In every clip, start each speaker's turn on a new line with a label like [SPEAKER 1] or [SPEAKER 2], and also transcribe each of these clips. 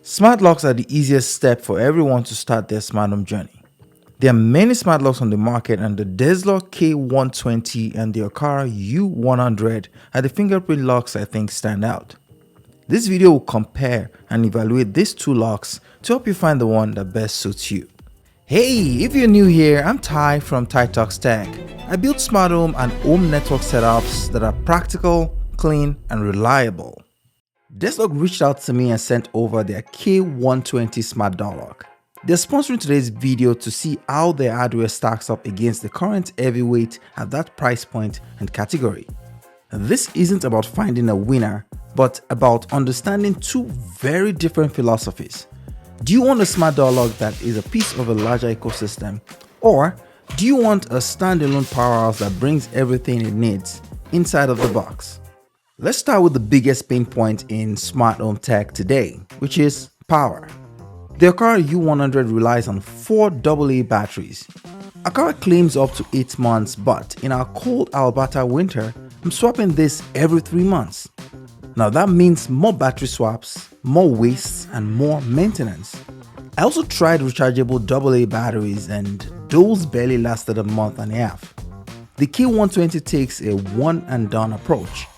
[SPEAKER 1] Smart locks are the easiest step for everyone to start their smart home journey. There are many smart locks on the market, and the Desloc K120 and the Aqara U100 are the fingerprint locks I think stand out. This video will compare and evaluate these two locks to help you find the one that best suits you. Hey, if you're new here, I'm Ty from Ty Talks Tech. I build smart home and home network setups that are practical, clean, and reliable. Desloc reached out to me and sent over their K120 smart door lock. They're sponsoring today's video to see how their hardware stacks up against the current heavyweight at that price point and category. This isn't about finding a winner, but about understanding two very different philosophies. Do you want a smart door lock that is a piece of a larger ecosystem, or do you want a standalone powerhouse that brings everything it needs inside of the box? Let's start with the biggest pain point in smart home tech today, which is power. The Aqara U100 relies on 4 AA batteries. Aqara claims up to 8 months, but in our cold Alberta winter, I'm swapping this every 3 months. Now that means more battery swaps, more waste, and more maintenance. I also tried rechargeable AA batteries, and those barely lasted a month and a half. The K120 takes a one and done approach.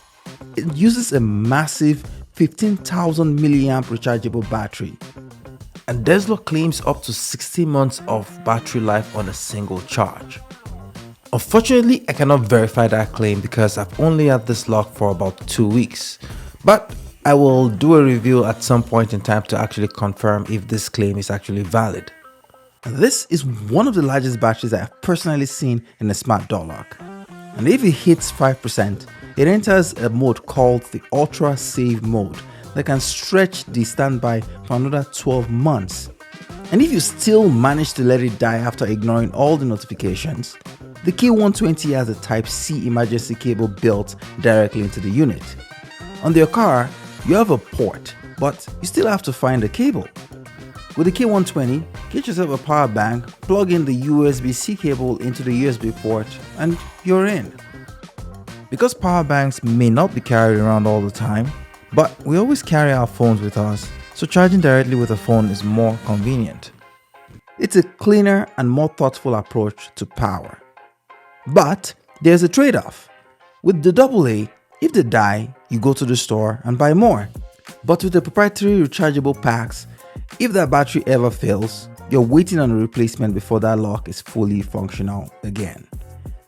[SPEAKER 1] It uses a massive 15,000 milliamp rechargeable battery, and Desloc claims up to 60 months of battery life on a single charge. Unfortunately, I cannot verify that claim because I've only had this lock for about 2 weeks, but I will do a review at some point in time to actually confirm if this claim is actually valid. This is one of the largest batteries I have personally seen in a smart door lock, and if it hits 5%, it enters a mode called the Ultra Save mode that can stretch the standby for another 12 months. And if you still manage to let it die after ignoring all the notifications, the K120 has a Type-C emergency cable built directly into the unit. On the Aqara, you have a port, but you still have to find a cable. With the K120, get yourself a power bank, plug in the USB-C cable into the USB port, and you're in. Because power banks may not be carried around all the time, but we always carry our phones with us, so charging directly with a phone is more convenient. It's a cleaner and more thoughtful approach to power. But there's a trade-off. With the AA, if they die, you go to the store and buy more. But with the proprietary rechargeable packs, if that battery ever fails, you're waiting on a replacement before that lock is fully functional again.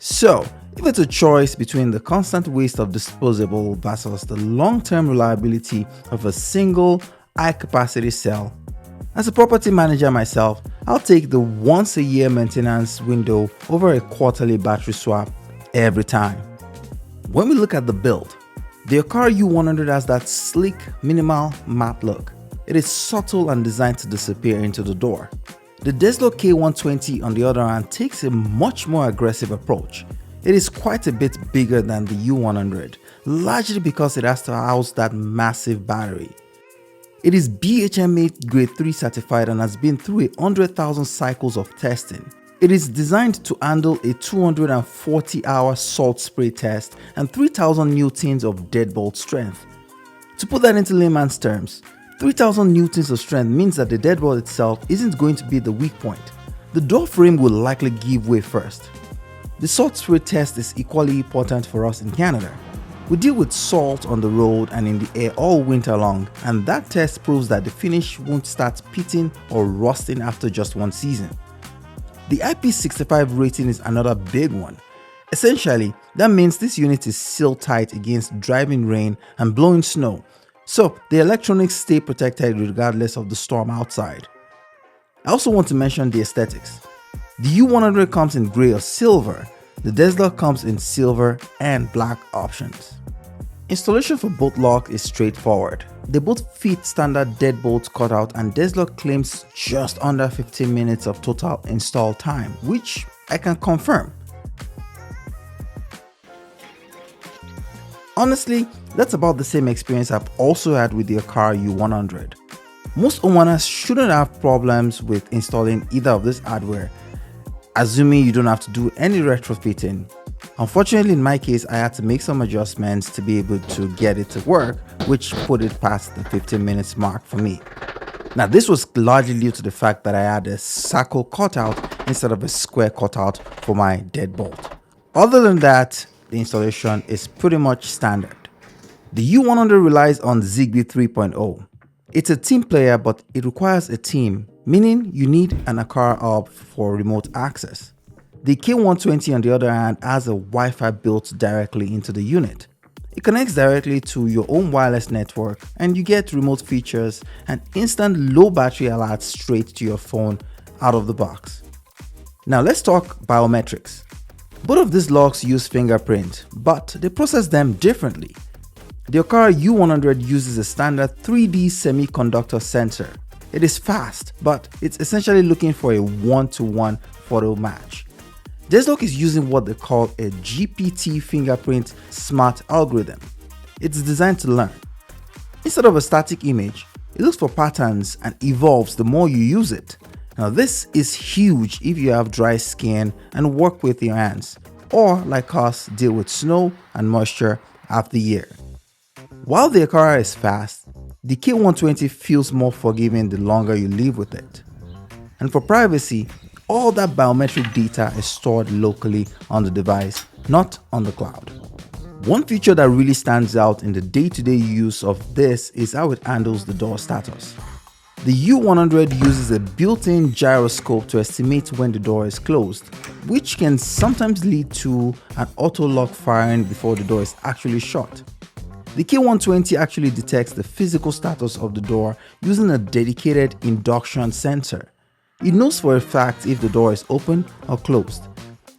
[SPEAKER 1] So, if it's a choice between the constant waste of disposable versus the long-term reliability of a single high-capacity cell, as a property manager myself, I'll take the once-a-year maintenance window over a quarterly battery swap every time. When we look at the build, the Aqara U100 has that sleek, minimal, matte look. It is subtle and designed to disappear into the door. The Desloc K120, on the other hand, takes a much more aggressive approach. It is quite a bit bigger than the U100, largely because it has to house that massive battery. It is BHMA Grade 3 certified and has been through 100,000 cycles of testing. It is designed to handle a 240-hour salt spray test and 3,000 newtons of deadbolt strength. To put that into layman's terms, 3,000 newtons of strength means that the deadbolt itself isn't going to be the weak point. The door frame will likely give way first. The salt spray test is equally important for us in Canada. We deal with salt on the road and in the air all winter long, and that test proves that the finish won't start pitting or rusting after just one season. The IP65 rating is another big one. Essentially, that means this unit is sealed tight against driving rain and blowing snow, so the electronics stay protected regardless of the storm outside. I also want to mention the aesthetics. The U100 comes in grey or silver. The Desloc comes in silver and black options. Installation for both locks is straightforward. They both fit standard deadbolt cutout, and Desloc claims just under 15 minutes of total install time, which I can confirm. Honestly, that's about the same experience I've also had with the Aqara U100. Most homeowners shouldn't have problems with installing either of this hardware, assuming you don't have to do any retrofitting. Unfortunately, in my case, I had to make some adjustments to be able to get it to work, which put it past the 15 minutes mark for me. Now this was largely due to the fact that I had a circle cutout instead of a square cutout for my deadbolt. Other than that, the installation is pretty much standard. The U100 relies on Zigbee 3.0. It's a team player, but it requires a team, meaning you need an Aqara hub for remote access. The K120 on the other hand has a Wi-Fi built directly into the unit. It connects directly to your own wireless network and you get remote features and instant low battery alerts straight to your phone out of the box. Now let's talk biometrics. Both of these locks use fingerprint, but they process them differently. The Aqara U100 uses a standard 3D semiconductor sensor. It is fast, but it's essentially looking for a one-to-one photo match. Desloc is using what they call a GPT fingerprint smart algorithm. It's designed to learn. Instead of a static image, it looks for patterns and evolves the more you use it. Now this is huge if you have dry skin and work with your hands, or like us deal with snow and moisture half the year. While the Aqara is fast, the K120 feels more forgiving the longer you live with it. And for privacy, all that biometric data is stored locally on the device, not on the cloud. One feature that really stands out in the day-to-day use of this is how it handles the door status. The U100 uses a built-in gyroscope to estimate when the door is closed, which can sometimes lead to an auto-lock firing before the door is actually shut. The K120 actually detects the physical status of the door using a dedicated induction sensor. It knows for a fact if the door is open or closed.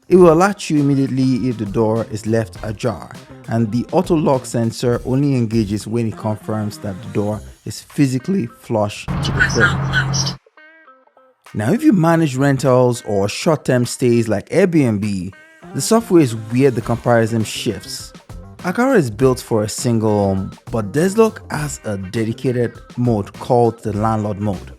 [SPEAKER 1] It will alert you immediately if the door is left ajar, and the auto lock sensor only engages when it confirms that the door is physically flush to the frame. Now if you manage rentals or short-term stays like Airbnb, the software is where the comparison shifts. Aqara is built for a single home, but Desloc has a dedicated mode called the landlord mode.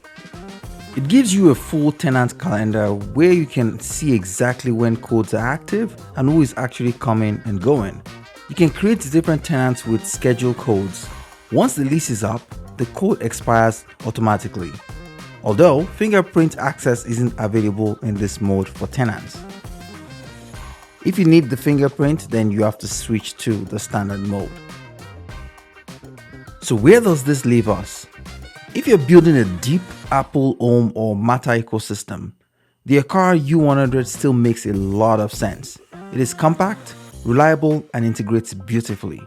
[SPEAKER 1] It gives you a full tenant calendar where you can see exactly when codes are active and who is actually coming and going. You can create different tenants with scheduled codes. Once the lease is up, the code expires automatically. Although fingerprint access isn't available in this mode for tenants. If you need the fingerprint, then you have to switch to the standard mode. So where does this leave us? If you're building a deep Apple home or Mata ecosystem, the Aqara U100 still makes a lot of sense. It is compact, reliable, and integrates beautifully.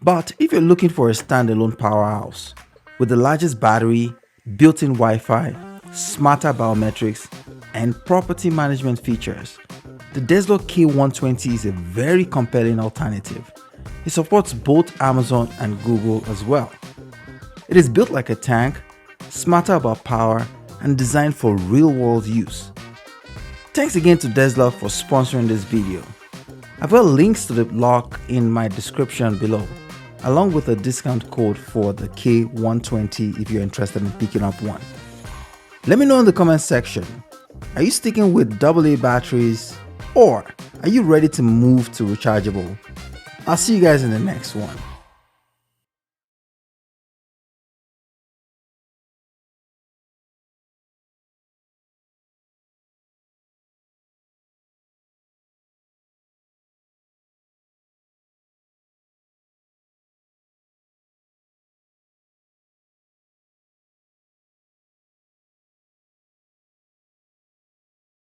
[SPEAKER 1] But if you're looking for a standalone powerhouse with the largest battery, built-in Wi-Fi, smarter biometrics, and property management features, the Desloc K120 is a very compelling alternative. It supports both Amazon and Google as well. It is built like a tank, smarter about power, and designed for real-world use. Thanks again to Desloc for sponsoring this video. I've got links to the lock in my description below, along with a discount code for the K120 if you're interested in picking up one. Let me know in the comment section, are you sticking with AA batteries or are you ready to move to rechargeable? I'll see you guys in the next one.